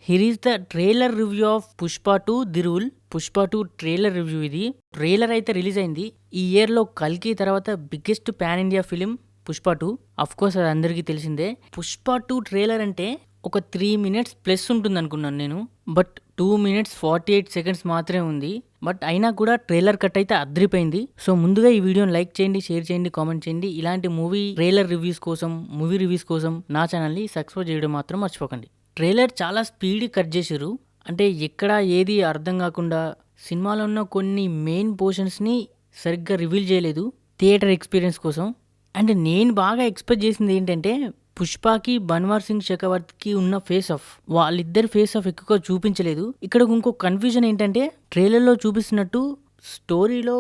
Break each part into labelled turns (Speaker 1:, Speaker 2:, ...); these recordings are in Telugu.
Speaker 1: Here is the trailer review of Pushpa 2 the rule. Pushpa 2 trailer review ఇది. ట్రైలర్ అయితే రిలీజ్ అయింది. ఈ ఇయర్లో కల్కి తర్వాత biggest pan India film Pushpa 2. Of course అది అందరికీ తెలిసిందే. పుష్ప 2 ట్రైలర్ అంటే ఒక 3 మినిట్స్ ప్లస్ ఉంటుంది అనుకున్నాను నేను. బట్ 2 మినిట్స్ 48 సెకండ్స్ మాత్రమే ఉంది. బట్ అయినా కూడా ట్రైలర్ కట్ అయితే అద్రిపోయింది. సో ముందుగా ఈ వీడియోని లైక్ చేయండి, షేర్ చేయండి, కామెంట్ చేయండి. ఇలాంటి మూవీ ట్రైలర్ రివ్యూస్ కోసం, మూవీ రివ్యూస్ కోసం నా ఛానల్ని సబ్స్క్రైబ్ చేయడం మాత్రం మర్చిపోకండి. ట్రైలర్ చాలా స్పీడ్ కట్ చేశారు. అంటే ఎక్కడ ఏది అర్థం కాకుండా సినిమాలో ఉన్న కొన్ని మెయిన్ పోర్షన్స్ని సరిగ్గా రివీల్ చేయలేదు థియేటర్ ఎక్స్పీరియన్స్ కోసం. అండ్ నేను బాగా ఎక్స్పెక్ట్ చేసింది ఏంటంటే పుష్పకి బన్వార్ సింగ్ షెకావత్కి ఉన్న ఫేస్ ఆఫ్, వాళ్ళిద్దరి ఫేస్ ఆఫ్ ఎక్కువగా చూపించలేదు. ఇక్కడ ఇంకో కన్ఫ్యూజన్ ఏంటంటే ట్రైలర్లో చూపిస్తున్నట్టు స్టోరీలో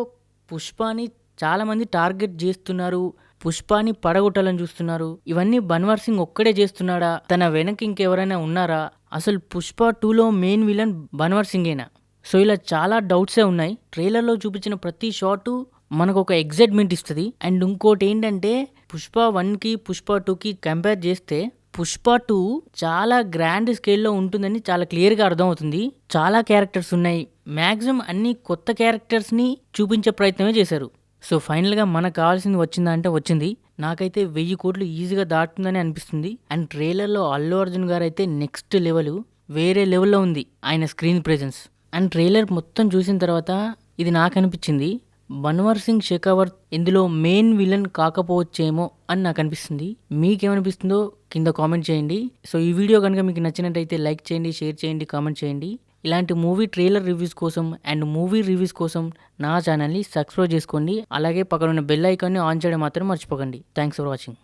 Speaker 1: పుష్పని చాలా మంది టార్గెట్ చేస్తున్నారు, పుష్పాని పడగొట్టాలని చూస్తున్నారు. ఇవన్నీ బన్వార్ సింగ్ ఒక్కడే చేస్తున్నాడా, తన వెనక ఇంకెవరైనా ఉన్నారా, అసలు పుష్ప 2లో మెయిన్ విలన్ బన్వార్ సింగేనా? సో ఇలా చాలా డౌట్సే ఉన్నాయి. ట్రైలర్లో చూపించిన ప్రతి షాటు మనకు ఒక ఎగ్జైట్మెంట్ ఇస్తుంది. అండ్ ఇంకోటి ఏంటంటే పుష్ప 1కి పుష్ప 2కి కంపేర్ చేస్తే పుష్ప 2 చాలా గ్రాండ్ స్కేల్లో ఉంటుందని చాలా క్లియర్గా అర్థమవుతుంది. చాలా క్యారెక్టర్స్ ఉన్నాయి. మ్యాక్సిమం అన్ని కొత్త క్యారెక్టర్స్ని చూపించే ప్రయత్నమే చేశారు. సో ఫైనల్గా మనకు కావాల్సింది వచ్చిందా అంటే వచ్చింది. నాకైతే 1000 కోట్లు ఈజీగా దాటుతుందని అనిపిస్తుంది. అండ్ ట్రైలర్లో అల్లు అర్జున్ గారు అయితే నెక్స్ట్ లెవెల్, వేరే లెవెల్లో ఉంది ఆయన స్క్రీన్ ప్రెజెన్స్. అండ్ ట్రైలర్ మొత్తం చూసిన తర్వాత ఇది నాకు అనిపించింది, బన్వార్ సింగ్ షెకావత్ ఇందులో మెయిన్ విలన్ కాకపోవచ్చేమో అని నాకు అనిపిస్తుంది. మీకేమనిపిస్తుందో కింద కామెంట్ చేయండి. సో ఈ వీడియో కనుక మీకు నచ్చినట్టయితే లైక్ చేయండి, షేర్ చేయండి, కామెంట్ చేయండి. ఇలాంటి మూవీ ట్రైలర్ రివ్యూస్ కోసం అండ్ మూవీ రివ్యూస్ కోసం నా ఛానల్ని సబ్స్క్రైబ్ చేసుకోండి. అలాగే పక్కన ఉన్న బెల్ ఐకాన్ని ఆన్ చేయడం మాత్రం మర్చిపోకండి. Thanks for watching.